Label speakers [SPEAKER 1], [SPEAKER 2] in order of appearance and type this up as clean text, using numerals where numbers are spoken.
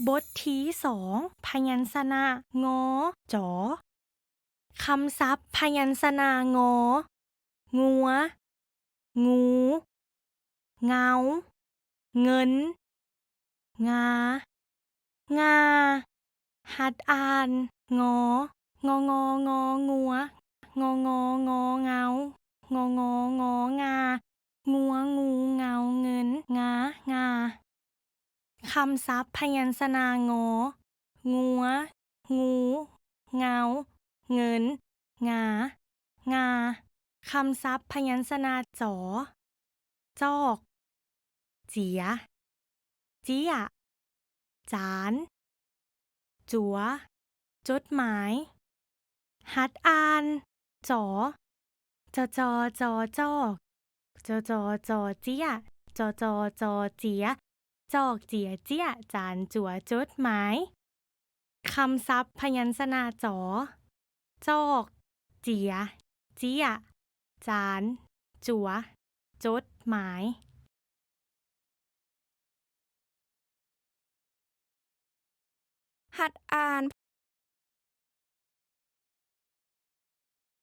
[SPEAKER 1] บทที่2พยัญชนะงอจอคำศัพท์พยัญชนะงองัวงูเงาเงินงางาหัดอ่านงององององัวงององอเงางองององางัวงูเงาเงินงาคำศัพท์พยัญชนะงองัวงูเงาเงินงาคำศัพท์พยัญชนะจอจอกเจียเจียจานจัวจดหมายหัดอ่านจอจอกจอเจียจอเจียจอกเจียเจียจานจัวจดหมายคำศัพท์พยัญชนะจอจอกเจียเจียจานจัวจดหมาย
[SPEAKER 2] หัดอ่าน